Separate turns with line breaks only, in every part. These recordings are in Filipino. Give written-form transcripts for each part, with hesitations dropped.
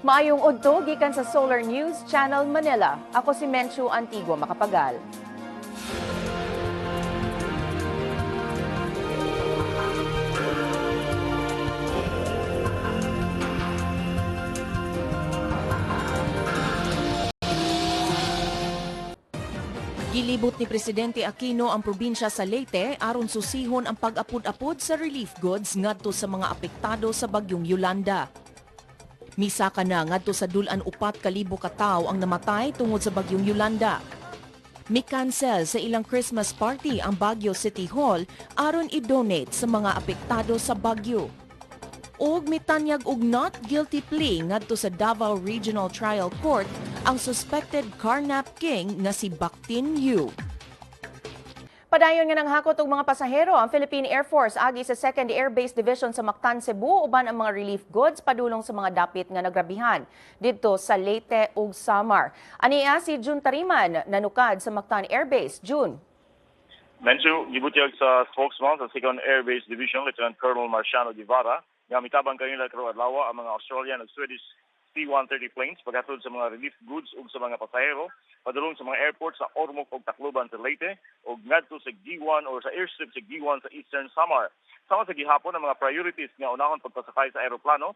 Maayong udto gikan sa Solar News Channel Manila. Ako si Menchu Antigua Macapagal. Gilibot ni Presidente Aquino ang probinsya sa Leyte aron susihon ang pag-apod-apod sa relief goods ngadto sa mga apektado sa bagyong Yolanda. Misaka na ngadto sa dulan 4,000 ka tawo ang namatay tungod sa bagyong Yolanda. Mi-cancel sa ilang Christmas party ang Baguio City Hall aron i-donate sa mga apektado sa bagyo. Og mitanyag og not guilty plea ngadto sa Davao Regional Trial Court ang suspected carnap king nga si Bactin Yu. Padayon nga nanghakot og mga pasahero ang Philippine Air Force agi sa 2nd Air Base Division sa Mactan, Cebu uban ang mga relief goods padulong sa mga dapit nga nagrabihan didto sa Leyte ug Samar. Aniya si June Tariman nanukad sa Mactan Air Base. June.
Mensu, gibutyag sa spokesman sa 2nd Air Base Division, Lieutenant Colonel Marciano Guevara, nga mitabang kanila karon adlaw ang mga Australian ug Swedish C-130 planes paghatod sa mga relief goods ug sa mga pasahero padulong sa mga airport sa Ormoc ug Tacloban sa Leyte ug ngadto sa G1 or sa airstrip sa G1 sa Eastern Samar. Sama sa gihapon ang mga priorities nga unahon pagpasakay sa aeroplano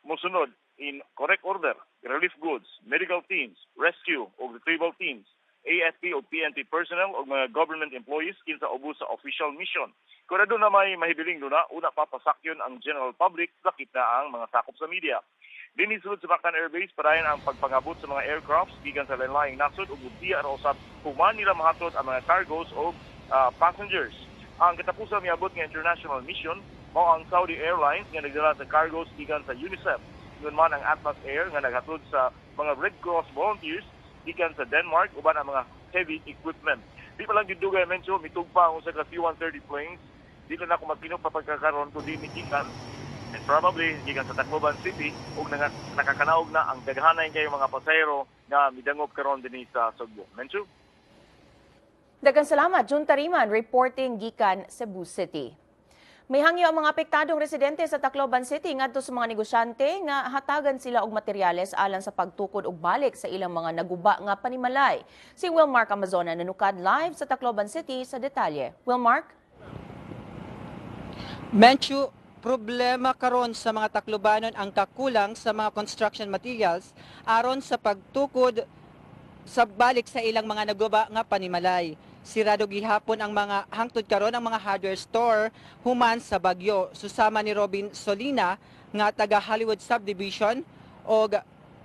mosunod in correct order: relief goods, medical teams, rescue ug retrieval teams, AFP o PNP personnel o mga government employees kinsa ubos sa official mission. Kung na doon na may mahibiling doon na, una papasakyon ang general public, sakit na ang mga sakop sa media. Dinisulod sa Mactan Air Base, parayan ang pagpangabot sa mga aircrafts gikan sa lain-laing nasod o budiya at usab human nila mahatod ang mga cargos o passengers. Ang katapusan miabot nga international mission mao ang Saudi Airlines nga nagdala sa cargos gikan sa UNICEF. Yun man ang Atlas Air nga naghatod sa mga Red Cross volunteers gikan sa Denmark uban ang mga heavy equipment. Di pa lang gidugay mention mitugpa ang usa ka C-130 planes. Di na ako magpinong papagkakaroon kundi mitikan and probably gikan sa Tacloban City ug nakakanaog na ang daghanay kay mga pasahero nga midangop karon dinhi sa Sugbo. Menchu.
Daghang salamat June Tariman reporting gikan Cebu City. May hangyo ang mga apektadong residente sa Tacloban City ngadto sa mga negosyante nga hatagan sila og materyales alang sa pagtukod og balik sa ilang mga naguba nga panimalay. Si Wilmark Amazona nanukad live sa Tacloban City sa detalye. Wilmark?
Menchu, problema karon sa mga Taclobanon ang kakulang sa mga construction materials aron sa pagtukod sa balik sa ilang mga naguba nga panimalay. Sirado gihapon ang mga hangtod karon ang mga hardware store human sa bagyo. Susama ni Robin Solina nga taga Hollywood Subdivision o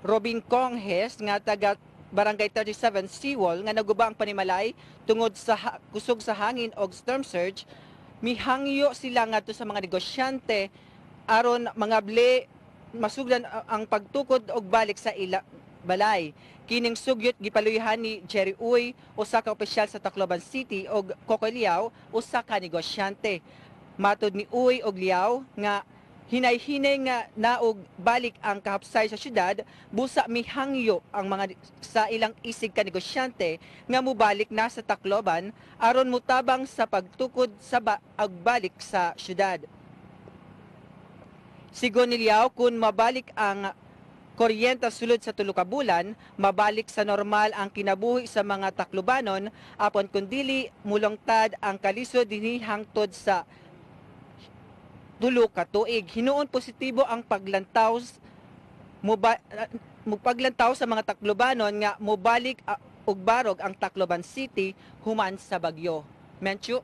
Robin Conghes nga taga Barangay 37 Seawall nga naguba ang panimalay tungod sa kusog sa hangin o storm surge. Mihangyo sila ngadto sa mga negosyante aron mga masugdan ang pagtukod og balik sa ila balay. Kining sugyot gipaluyhan ni Jerry Uy, usa ka opisyal sa Tacloban City og Coco Liao, usa ka negosyante. Matud ni Uy og Liao nga hinay-hinay nga naog balik ang kahapsay sa syudad, busa mihangyo ang mga sa ilang isig ka negosyante nga mubalik na sa Tacloban aron mutabang sa pagtukod sa agbalik sa syudad. Sigon ni Liao, kung mabalik ang kuryente sulod sa 3 ka bulan, mabalik sa normal ang kinabuhi sa mga Taclobanon apon kun dili mulongtad ang kalisod dinhi hangtod sa 2 ka tuig. Hinuon positibo ang paglantaw sa mga Taclobanon nga mobalik og barog ang Tacloban City human sa bagyo. Menchu.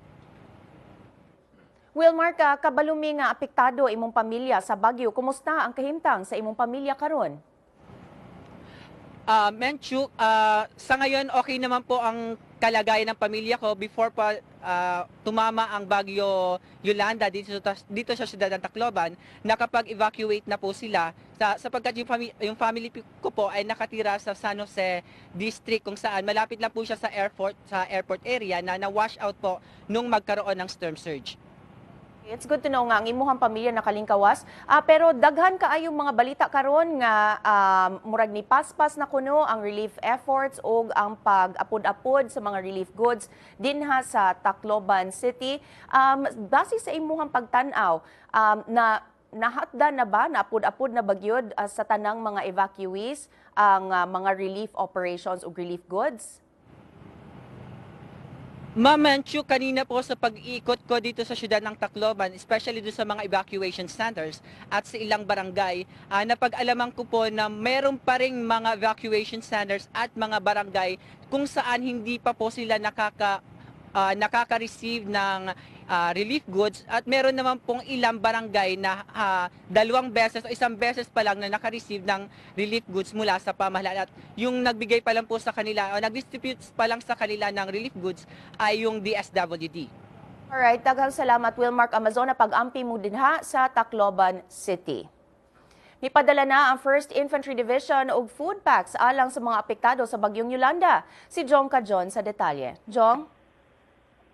Wilmark, kabalumi nga apektado imong pamilya sa bagyo. Kumusta ang kahimtang sa imong pamilya karon?
Menchu, sa ngayon okay naman po ang kalagayan ng pamilya ko before pa tumama ang bagyo Yolanda dito sa siyudad ng Tacloban. Nakapag-evacuate na po sila sapagkat yung family ko po ay nakatira sa San Jose District kung saan malapit lang po siya sa airport area na na-wash out po nung magkaroon ng storm surge.
It's good to know nga ang imuhang pamilya nakalingkawas. Pero daghan kaayong mga balita karon nga murag ni paspas na kuno ang relief efforts o ang pag-apod-apod sa mga relief goods dinha sa Tacloban City. Base sa imuhang pagtan-aw na nahatda na ba, naapod-apod na bagyod sa tanang mga evacuees ang mga relief operations o relief goods?
Ma'am Manchu, kanina po sa pag-ikot ko dito sa siyudad ng Tacloban, especially doon sa mga evacuation centers at sa ilang barangay, napag-alaman ko po na meron pa ring mga evacuation centers at mga barangay kung saan hindi pa po sila nakaka-receive ng relief goods at meron naman pong ilang barangay na 2 beses o 1 beses pa lang na naka-receive ng relief goods mula sa pamahalaan. At yung nagbigay pa lang po sa kanila o nag-distribute pa lang sa kanila ng relief goods ay yung DSWD.
Alright, daghang salamat Wilmark Amazona pag-ampi mo dinha sa Tacloban City. Mipadala na ang 1st Infantry Division og food packs alang sa mga apektado sa bagyong Yolanda. Si Jong Kajon sa detalye. Jong?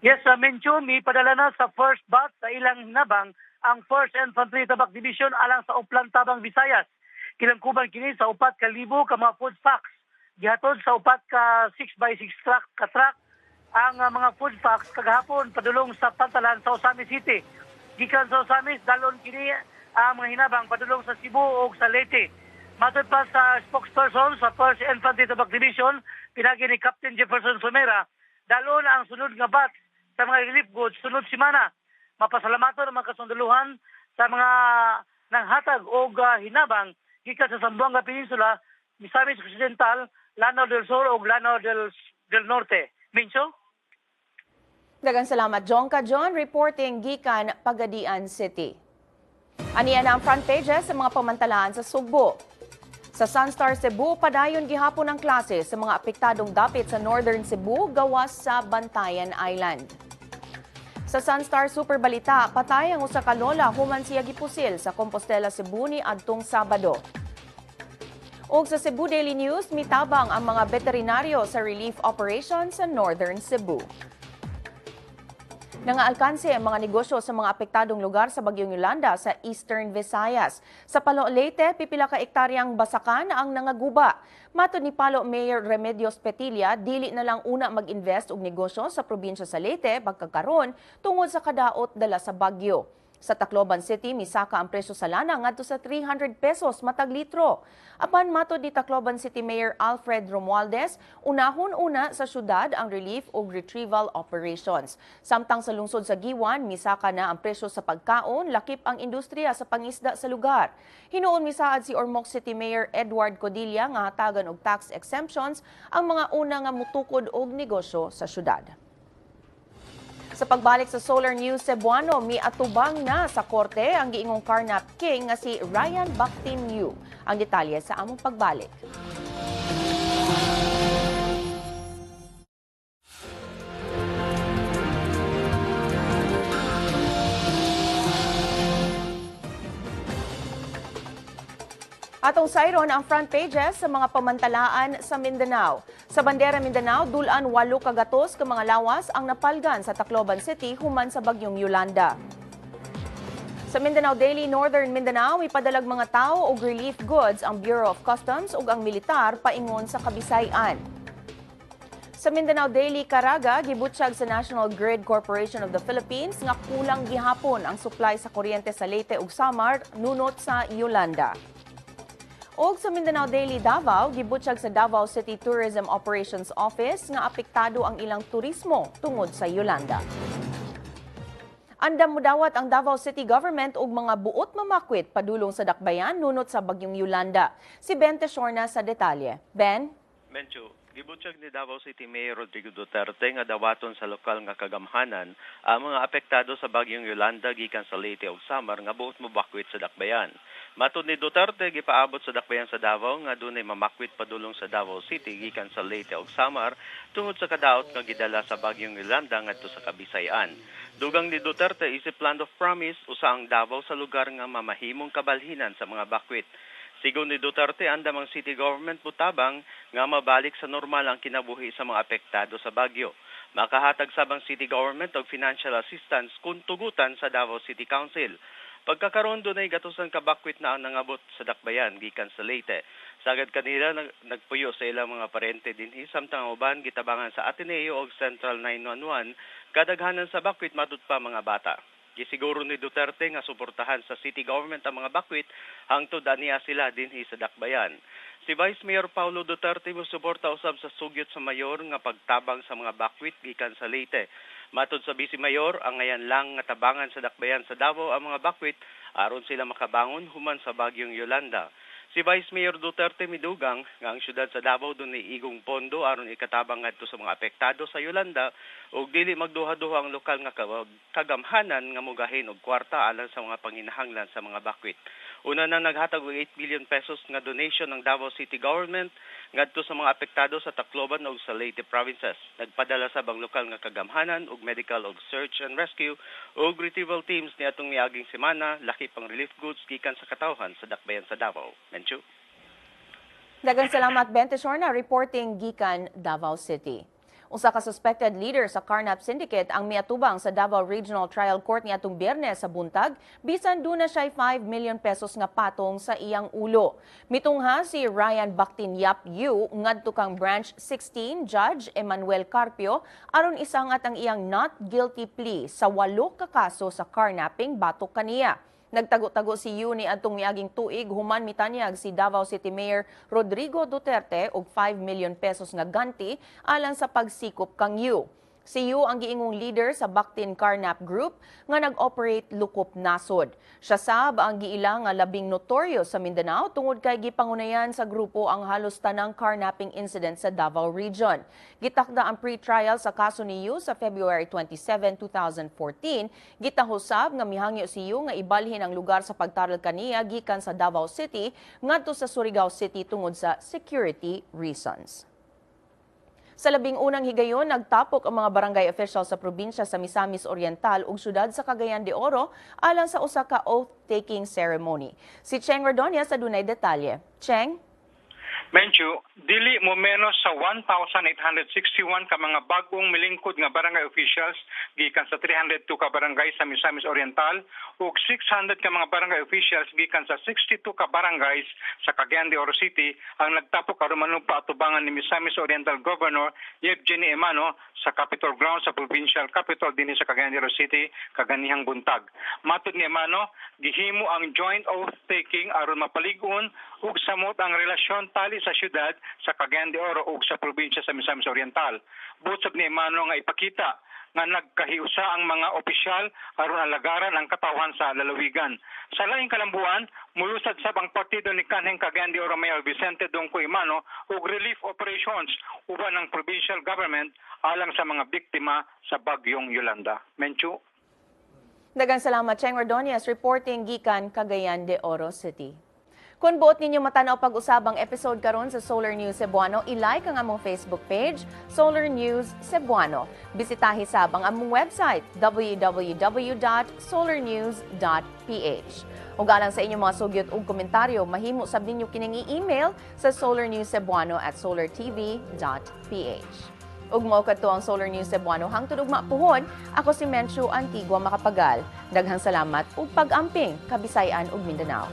Yes, Menchu, may padala na sa first batch sa ilang nabang ang 1st Infantry Tabak Division alang sa Uplan Tabang Visayas. Kilangkuban kini sa 4,000 ka mga food packs. Gihatod sa 4 ka 6x6 truck ang mga food packs kagahapon padulong sa Pantalan sa Osamis City. Gikan sa Osamis, dalon kini ang mga hinabang padulong sa Cebu o sa Leyte. Matod pa sa spokesperson sa 1st Infantry Tabak Division, pinagi ni Captain Jefferson Somera, dalon ang sunod nga batch sa mga relief goods sunod simana. Mapasalamaton ang mga kasunduluhan sa mga nanghatag o hinabang gikan sa Zamboanga Peninsula, Misamis Occidental, Lanao del Sur o Lanao del Norte. Mincho?
Daghang salamat Jong Kajon reporting gikan Pagadian City. Aniya na ang front pages sa mga pamantalaan sa Sugbo. Sa Sunstar Cebu, padayon gihapon ang klase sa mga apektadong dapit sa Northern Cebu gawas sa Bantayan Island. Sa Sunstar Super Balita, patay ang usa ka lola human siya gipusil sa Compostela, Cebu ni adtong Sabado. Ug sa Cebu Daily News, mitabang ang mga veterinaryo sa relief operation sa Northern Cebu. Nangaalkanse ang mga negosyo sa mga apektadong lugar sa bagyong Yolanda sa Eastern Visayas. Sa Palo Leyte, pipila ka ektaryang basakan ang nangaguba. Matod ni Palo Mayor Remedios Petilla, dili na lang una mag-invest og negosyo sa probinsya sa Leyte pagkakaron tungod sa kadaot dala sa bagyo. Sa Tacloban City, misaka ang presyo sa lana ngadto sa 300 pesos matag litro. Apan matod ni Tacloban City Mayor Alfred Romualdez, unahon-una sa syudad ang relief ug retrieval operations. Samtang sa lungsod sa Giwan, misaka na ang presyo sa pagkaon, lakip ang industriya sa pangisda sa lugar. Hinuon misaad si Ormoc City Mayor Edward Codilla nga hatagan og tax exemptions ang mga una nga mutukod og negosyo sa syudad. Sa pagbalik sa Solar News Cebuano, miatubang na sa korte ang giingong carnap king nga si Ryan Bactin-Yu. Ang detalye sa among pagbalik. Atong sayron ang front pages sa mga pamantalaan sa Mindanao. Sa Bandera Mindanao, dulan 8 kagatos ka mga lawas ang napalgan sa Tacloban City human sa bagyong Yolanda. Sa Mindanao Daily Northern Mindanao, ipadalag mga tao og relief goods ang Bureau of Customs ug ang militar paingon sa Kabisayan. Sa Mindanao Daily Caraga, gibutyag sa National Grid Corporation of the Philippines nga kulang gihapon ang supply sa kuryente sa Leyte ug Samar nunot sa Yolanda. Og sa Mindanao Daily Davao, gibutyag sa Davao City Tourism Operations Office nga apektado ang ilang turismo tungod sa Yolanda. Andam mudawat ang Davao City Government og mga buot mamakwit padulong sa dakbayan nunot sa bagyong Yolanda. Si Ben Tesorna sa detalye. Ben?
Mencho, gibutyag ni Davao City Mayor Rodrigo Duterte nga dawaton sa lokal nga kagamhanan ang mga apektado sa bagyong Yolanda gikan sa Leyte ug Samar nga buot mobakwit sa dakbayan. Matud ni Duterte, gipaabot sa dakbayan sa Davao nga dunay mamakwit padulong sa Davao City gikan sa Leyte ug Samar tungod sa kadaot nga gidala sa bagyong Yolanda ngadto sa Kabisayan. Dugang ni Duterte isip land of promise usa ang Davao sa lugar nga mamahimong kabalhinan sa mga bakwit. Sigon ni Duterte, andam ang city government mutabang nga mabalik sa normal ang kinabuhi sa mga apektado sa bagyo. Makahatag sabang city government og financial assistance kung tugutan sa Davao City Council. Pagkakaroon doon ay gatusan kabakwit na ang nangabot sa dakbayan gikan sa Leyte. Sagad kanila nagpuyo sa ilang mga parente dinhi samtang uban gitabangan sa Ateneo ug Central 911 kadaghanan sa bakwit matud pa mga bata. Gisiguro ni Duterte nga suportahan sa city government ang mga bakwit hangtod aniya sila dinhi sa dakbayan. Si Vice Mayor Paulo Duterte mo suporta usab sa sugyot sa mayor nga pagtabang sa mga bakwit gikan sa Leyte. Matod sa Vice Mayor, ang ngayon lang nga tabangan sa dakbayan sa Davao ang mga bakwit aron sila makabangon human sa bagyong Yolanda. Si Vice Mayor Duterte midugang nga ang syudad sa Davao dunay igong pondo aron ikatabang ngadto sa mga apektado sa Yolanda ug dili magduha-duha ang lokal nga kagamhanan nga mogahin og kwarta alang sa mga panginahanglan sa mga bakwit. Una na naghatag og 8 billion pesos nga donation ng Davao City Government ngadto sa mga apektado sa Tacloban ug sa Leyte provinces. Nagpadala sa bang lokal nga kagamhanan ug medical ug search and rescue ug retrieval teams niadtong miaging semana laki pang relief goods gikan sa katawhan sa dakbayan sa Davao. Menchu.
Daghang salamat Bente Shorna reporting gikan Davao City. Usa ka suspected leader sa Carnap Syndicate ang miatubang sa Davao Regional Trial Court niadtong Biyernes sa buntag bisan duna siya 5 million pesos nga patong sa iyang ulo. Mitungha si Ryan Bactin Yap Yu ngadto kang Branch 16 Judge Emmanuel Carpio aron isangat ang iyang not guilty plea sa 8 ka kaso sa carnapping batok kaniya. Nagtago-tago si Yu ni adtong miaging tuig human mitanyag si Davao City Mayor Rodrigo Duterte og 5 million pesos nga ganti alang sa pagsikop kang Yu. Si Yu ang giingong leader sa Bactin Carnap Group nga nag-operate lukop nasod. Siya sab ang giila nga labing notoryo sa Mindanao tungod kay gipangunayan sa grupo ang halos tanang carnapping incident sa Davao Region. Gitakda ang pre-trial sa kaso ni Yu sa February 27, 2014. Gitahusab nga mihangyo si Yu nga ibalhin ang lugar sa pagtaral kaniya gikan sa Davao City ngadto sa Surigao City tungod sa security reasons. Sa labing unang higayon, nagtapok ang mga barangay official sa probinsya sa Misamis Oriental ug syudad sa Cagayan de Oro alang sa usa ka oath-taking ceremony. Si Cheng Ordonez sa dunay detalye. Cheng?
Menchu, dili mo menos sa 1,861 ka mga bagong milingkod nga barangay officials gikan sa 302 ka barangay sa Misamis Oriental ug 600 ka mga barangay officials gikan sa 62 ka barangays sa Cagayan de Oro City ang nagtapok aron manumpa atubangan ni Misamis Oriental Governor Evgeny Emano sa Capitol Grounds sa provincial capital dinhi sa Cagayan de Oro City kaganihang buntag. Matud ni Emano, gihimo ang joint oath taking aron mapalig-on ug samot ang relasyon tali sa syudad sa Cagayan de Oro ug sa probinsya sa Misamis Oriental. Butsab ni Emano nga ipakita nga nagkahiusa ang mga opisyal aron alagaran ang katawhan sa lalawigan. Sa laing kalambuan, mulusad sab ang partido ni kanheng Cagayan de Oro Mayor Vicente Dongko Emano ug relief operations uban ng provincial government alang sa mga biktima sa bagyong Yolanda. Menchu.
Daghang salamat Cheng Ordonez reporting gikan Cagayan de Oro City. Kung buot ninyo matanaw pag-usabang episode karon sa Solar News Cebuano, i-like ang among Facebook page, Solar News Cebuano. Bisitahi sab ang among website, www.solarnews.ph. Ug alang sa inyong mga sugyot ug komentaryo, mahimo sab ninyo kining i-email sa solarnewscebuano@solartv.ph. Ug mao kadto ang Solar News Cebuano hangtod ug mapuhon, ako si Menchu Antigua Macapagal. Daghang salamat ug pag-amping Kabisayan ug Mindanao.